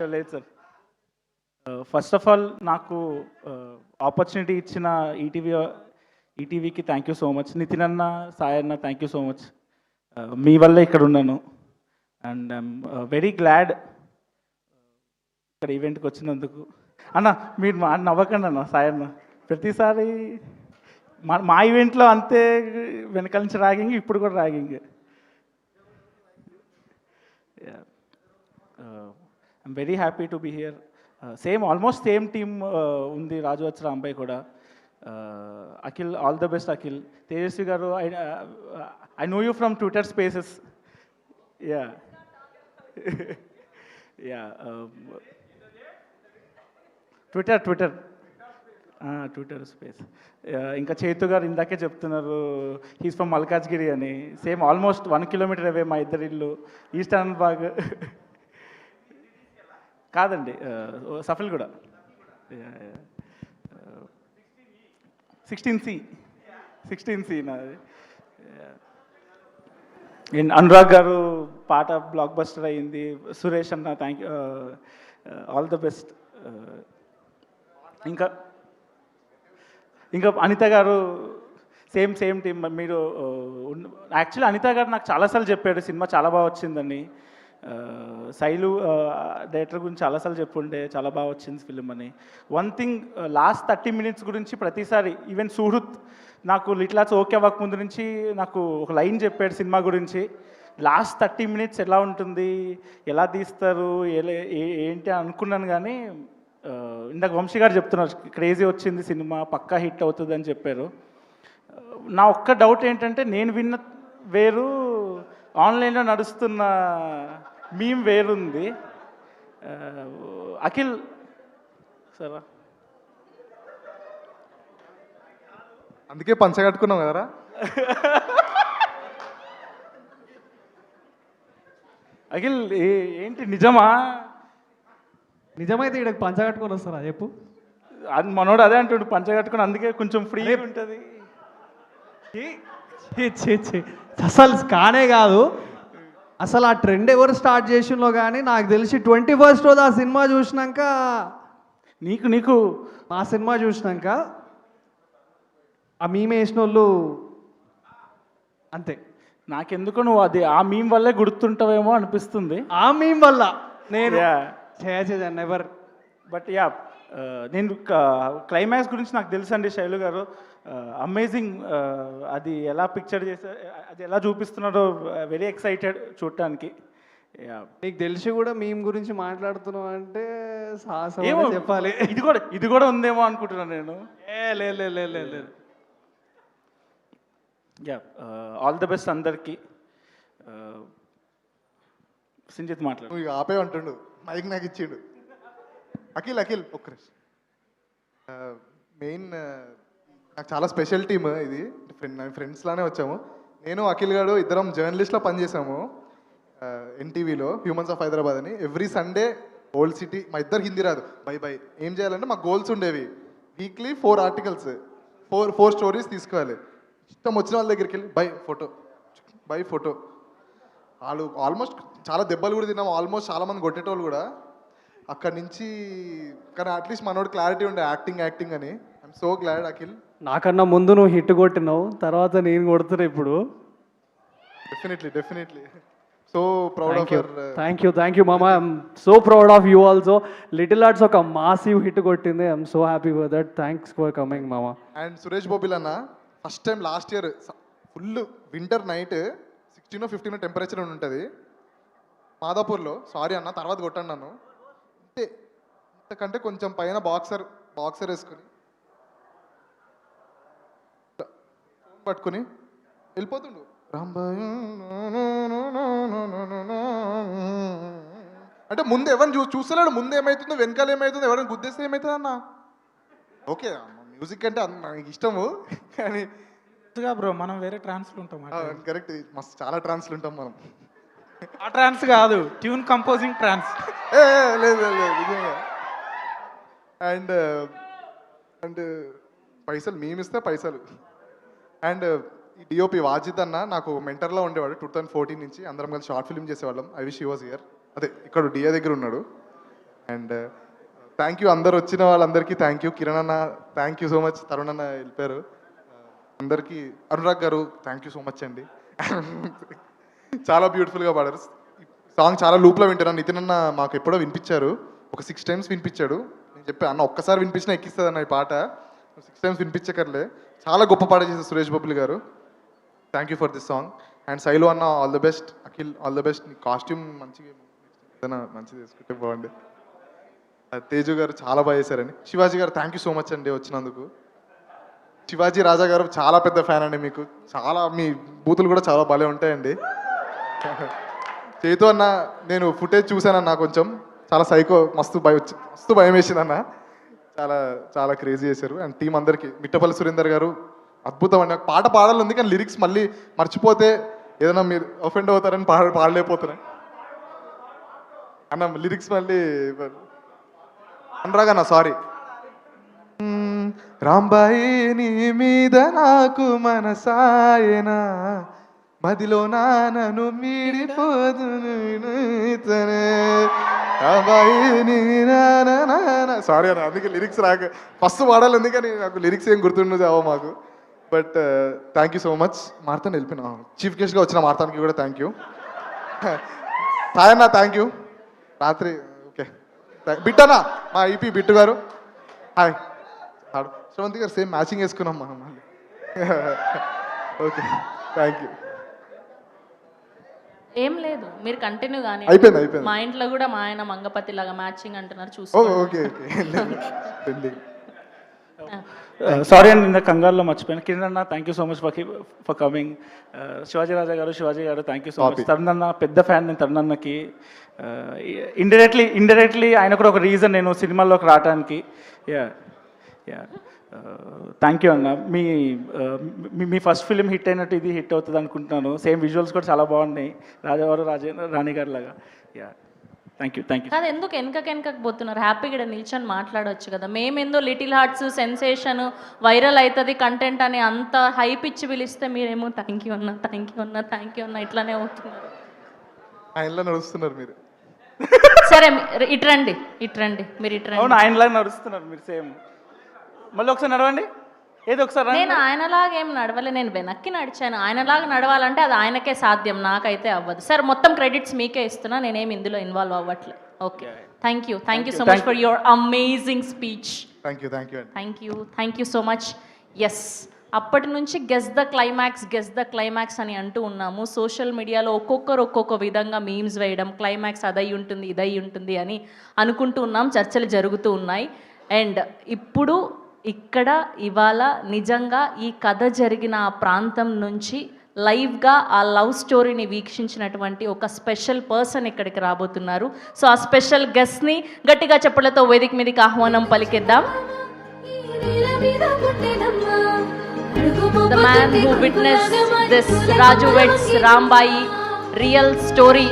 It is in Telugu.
లేదు సార్. ఫస్ట్ ఆఫ్ ఆల్ నాకు ఆపర్చునిటీ ఇచ్చిన ఈటీవీకి thank you so much. Nitin అన్న, సాయి అన్న, థ్యాంక్ యూ సో మచ్. మీ వల్లే ఇక్కడ ఉన్నాను అండ్ ఐఎమ్ వెరీ గ్లాడ్ ఇక్కడ ఈవెంట్కి వచ్చినందుకు. అన్న మీరు నవ్వకండి అన్న, సాయి అన్న ప్రతిసారి మా ఈవెంట్లో అంతే వెనకాల నుంచి ర్యాగింగ్, ఇప్పుడు కూడా ragging. I'm very happy to be here. Almost same team ఉంది రాజు రాంబాయ్ కూడా. Akhil, all the best Akhil. Tejaswi గారు, I know you from Twitter spaces. Yeah yeah Twitter space. ఇంకా చేతు గారు ఇందాకే చెప్తున్నారు హీస్ ఫ్రమ్ మల్కాజ్గిరి అని. సేమ్ ఆల్మోస్ట్ 1 కిలోమీటర్ అవే మా ఇద్దరి ఇల్లు. ఈస్ట్ అనంతబాగ్ కాదండి, సఫల్ కూడా 16C నాది. అనురాగ్ గారు పాట బ్లాక్ బస్టర్ అయ్యింది. సురేష్ అన్న thank you, all the best. ఇంకా అనిత గారు సేమ్ టీమ్. మీరు యాక్చువల్లీ అనిత గారు నాకు చాలాసార్లు చెప్పాడు సినిమా చాలా బాగా వచ్చిందని. శైలు డైరెక్టర్ గురించి చాలాసార్లు చెప్పుండే చాలా బాగా వచ్చింది ఫిలిం అని. వన్ థింగ్, లాస్ట్ 30 minutes గురించి ప్రతిసారి ఈవెన్ సుహృత్ నాకు లిట్లాస్ ఓకే అవ్వక ముందు నుంచి నాకు ఒక లైన్ చెప్పాడు సినిమా గురించి. లాస్ట్ 30 minutes ఎలా ఉంటుంది, ఎలా తీస్తారు, ఏంటి అనుకున్నాను. కానీ ఇందాక వంశీ గారు చెప్తున్నారు క్రేజీ వచ్చింది సినిమా, పక్కా హిట్ అవుతుంది అని చెప్పారు. నా ఒక్క డౌట్ ఏంటంటే, నేను విన్న వేరు, ఆన్లైన్లో నడుస్తున్న మీమ్ వేరుంది. అఖిల్ సరే, అందుకే పంచగట్టుకున్నాం కదరా. అఖిల్ ఏంటి నిజమా? నిజమైతే ఇక్కడ పంచగట్టుకొని వస్తారా చెప్పు. అది మనోడు అదే అంటుండు, పంచగట్టుకుని, అందుకే కొంచెం ఫ్రీ ఉంటుంది. అసలు కానే కాదు. అసలు ఆ ట్రెండ్ ఎవరు స్టార్ట్ చేసిందో కానీ నాకు తెలిసి 21st రోజు ఆ సినిమా చూసినాక, నీకు మా సినిమా చూసినాక ఆ మీమ్ వేసిన వాళ్ళు అంతే. నాకెందుకు నువ్వు అది ఆ మీమ్ వల్లే గుర్తుంటావేమో అనిపిస్తుంది. ఆ మీమ్ వల్ల నేను నెవర్. బట్ యా, నేను క్లైమాక్స్ గురించి నాకు తెలుసు అండి. శైలు గారు అమేజింగ్. అది ఎలా పిక్చర్ చేశారు, అది ఎలా చూపిస్తున్నారో వెరీ ఎక్సైటెడ్ చూడటానికి. నీకు తెలిసి కూడా మీమ్ గురించి మాట్లాడుతున్నావు అంటే చెప్పాలి. ఇది కూడా ఉందేమో అనుకుంటున్నాను నేను. లేదు. యా, ఆల్ ద బెస్ట్ అందరికీ. సింజిత్ మాట్లాడు. నువ్వు ఆపే అంటుండు, మైక్ నాకు ఇచ్చిండు. అఖిల్ ఒక్క మెయిన్ నాకు చాలా స్పెషల్ టీమ్ ఇది. ఫ్రెండ్స్ లానే వచ్చాము. నేను అఖిల్ గారు ఇద్దరం జర్నలిస్ట్లో పనిచేసాము ఎన్టీవీలో, హ్యూమన్స్ ఆఫ్ హైదరాబాద్ అని. ఎవ్రీ సండే ఓల్డ్ సిటీ, మా ఇద్దరు హిందీ రాదు, బై ఏం చేయాలంటే మాకు గోల్స్ ఉండేవి. వీక్లీ 4 articles, 4 stories తీసుకోవాలి. ఇష్టం వచ్చిన వాళ్ళ దగ్గరికి వెళ్ళి బై ఫోటో. వాళ్ళు ఆల్మోస్ట్ చాలా దెబ్బలు కూడా తిన్నాము, ఆల్మోస్ట్ చాలామంది కొట్టేటోళ్ళు కూడా అక్కడి నుంచి. కానీ అట్లీస్ట్ మనోడు క్లారిటీ ఉండే యాక్టింగ్ అని. I'm so glad Akhil. నాకన్నా ముందు నువ్వు హిట్ కొట్టినావు, తర్వాత నేను కొడుతున్నా ఇప్పుడు. Definitely so proud of your. Thank you మామా. I'm so proud of you also. Little Hearts ఒక మాసివ్ హిట్ కొట్టింది. I'm so happy for that. Thanks for coming మామా. అండ్ సురేష్ బోబిల్ అన్న first time last year full winter night 16 or 15 temperature ఉంటుంది మాదాపూర్లో. సారీ అన్న, తర్వాత కొట్టండి నన్ను. అంతే, ఇంతకంటే కొంచెం పైన బాక్సర్ వేసుకొని పట్టుకుని వెళ్ళిపోతుండు. అంటే ముందు ఎవరిని చూస్తలేడు, ముందు ఏమవుతుందో వెనకాల ఏమవుతుందో, ఎవరైనా గుద్దేస్తే ఏమవుతుంది అన్న. ఓకే, మ్యూజిక్ అంటే నాకు ఇష్టము, కానీ బ్రో మనం వేరే ట్రాన్స్లు ఉంటాం. కరెక్ట్, మస్తు చాలా ట్రాన్స్లు ఉంటాం మనం. ఆ ట్రాన్స్ కాదు, ట్యూన్ కంపోజింగ్ ట్రాన్స్. లేదు నిజంగా. అండ్ పైసలు మేమిస్తే పైసలు. అండ్ డిఓపి వాజిద్ అన్న నాకు మెంటర్లో ఉండేవాడు 2014 నుంచి. అందరం కలిసి షార్ట్ ఫిల్మ్ చేసేవాళ్ళం. I wish he was here. అదే ఇక్కడ డిఏ దగ్గర ఉన్నాడు. అండ్ థ్యాంక్ యూ అందరు వచ్చిన వాళ్ళందరికీ థ్యాంక్ యూ. కిరణ్ అన్న thank you so much. Tarun అన్న వెళ్ళిపోయారు. అందరికీ అనురాగ్ గారు థ్యాంక్ యూ సో మచ్ అండి. చాలా బ్యూటిఫుల్గా పాడారు. సాంగ్ చాలా లూప్లో వింటున్నాను. నితిన్ అన్న మాకు ఎప్పుడో వినిపించారు, ఒక 6 times వినిపించాడు. నేను చెప్పాను అన్న ఒక్కసారి వినిపించినా ఎక్కిస్తుంది అన్న ఈ పాట, 6 times వినిపించకర్లే. చాలా గొప్ప పాట చేశారు సురేష్ బొబ్బులి గారు. Thank you for this song. And Shailu అన్న all the best. Akhil all the best. నీ కాస్ట్యూమ్ మంచిగా ఏదైనా మంచిగా వేసుకుంటే బాగుండే. తేజు గారు చాలా బాగా చేశారండి. శివాజీ గారు థ్యాంక్ యూ సో మచ్ అండి వచ్చినందుకు. శివాజీ రాజా గారు చాలా పెద్ద ఫ్యాన్ అండి మీకు. చాలా మీ బూతులు కూడా చాలా భలే ఉంటాయండి. చేతు అన్న నేను ఫుటేజ్ చూశానన్నా, కొంచెం చాలా సైకో, మస్తు భయం వేసింది అన్న. చాలా చాలా క్రేజీ చేశారు. అండ్ టీం అందరికీ మిట్టపల్లి సురేందర్ గారు అద్భుతం అండి. నాకు పాట పాడాలి ఉంది కానీ లిరిక్స్ మళ్ళీ మర్చిపోతే ఏదైనా మీరు అఫెండ్ అవుతారని పాడలేకపోతున్నాయి అన్న. లిరిక్స్ మళ్ళీ అనురాగన్న సారీ. రాంబాయి నీ మీద నాకు మనసాయనా, మదిలో నానను మీడిపోదును సారీ అన్న, అందుకే లిరిక్స్ రాక ఫస్ట్ పాడాలి ఉంది కానీ నాకు లిరిక్స్ ఏం గుర్తుండదు అవో మాకు. But thank you so much. మార్తాన్ వెళ్ళిపోయినా చీఫ్ గెస్ట్గా వచ్చిన మార్తాన్కి కూడా థ్యాంక్ యూ. హాయ్ అన్న థ్యాంక్ యూ. రాత్రి ఓకే బిట్టనా మా ఈపీ బిట్టు గారు హాయ్. శ్రవంతి గారు సేమ్ మ్యాచింగ్ వేసుకున్నాం మనం మళ్ళీ. Okay thank you. ఏం లేదు, మీరు కంటిన్యూ కానీ అయిపోయింది. మా ఇంట్లో కూడా మా ఆయన మంగపతి లాగా మ్యాచింగ్ అంటున్నారు, చూసి ఓకే ఓకే. సారీ అండి, నిన్న కంగారులో మర్చిపోయాను. కిరణ్ అన్న thank you so much for coming. Shivaji Raja గారు thank you so much. Tarun అన్న పెద్ద ఫ్యాన్ నేను తరుణ్ అన్నకి. ఇండైరెక్ట్లీ ఆయన కూడా ఒక రీజన్ నేను సినిమాల్లోకి రావడానికి. థ్యాంక్ యూ అన్న. మీ ఫస్ట్ ఫిలిం హిట్ అయినట్టు ఇది హిట్ అవుతుంది అనుకుంటున్నాను. సేమ్ విజువల్స్ కూడా చాలా బాగున్నాయి, రాజావారు రాణి గారి లాగా. Thank you. కాదు, ఎందుకు వెనకకు పోతున్నారు? హ్యాపీగా నిల్చొని మాట్లాడవచ్చు కదా. మేమేందో లిటిల్ హార్ట్స్ సెన్సేషన్ వైరల్ అవుతుంది కంటెంట్ అని అంత హైప్ ఇచ్చి పిలిస్తే మీరేమో థ్యాంక్ యూ అన్న ఇట్లానే అవుతున్నారు. ఆయనలో నడుస్తున్నారు మీరు. సరే ఇట్రండి మీరు ఇట్రండి. అవును, ఆయనలాగా నడుస్తున్నారు మీరు సేమ్. మళ్ళీ ఒకసారి నడవండి, ఏదో ఒకసారి. నేను ఆయనలాగా ఏం నడవలే, నేను వెనక్కి నడిచాను. ఆయనలాగా నడవాలంటే అది ఆయనకే సాధ్యం, నాకైతే అవ్వదు. సార్ మొత్తం క్రెడిట్స్ మీకే ఇస్తున్నా, నేనేమి ఇందులో ఇన్వాల్వ్ అవ్వట్లే. Okay thank you so much for your amazing speech. Thank you so much. Yes, అప్పటి నుంచి గెస్ ద క్లైమాక్స్ అని అంటూ ఉన్నాము. సోషల్ మీడియాలో ఒక్కొక్కరు ఒక్కొక్క విధంగా మీమ్స్ వేయడం, క్లైమాక్స్ అదై ఉంటుంది ఇదై ఉంటుంది అని అనుకుంటూ ఉన్నాం, చర్చలు జరుగుతూ ఉన్నాయి. అండ్ ఇప్పుడు ఇక్కడ ఇవాళ నిజంగా ఈ కథ జరిగిన ఆ ప్రాంతం నుంచి లైవ్గా ఆ లవ్ స్టోరీని వీక్షించినటువంటి ఒక స్పెషల్ పర్సన్ ఇక్కడికి రాబోతున్నారు. సో ఆ స్పెషల్ గెస్ట్ని గట్టిగా చెప్పలతో వేదిక మీదకి ఆహ్వానం పలికిద్దాం. The man who witnessed this Raju Vets Rambai real story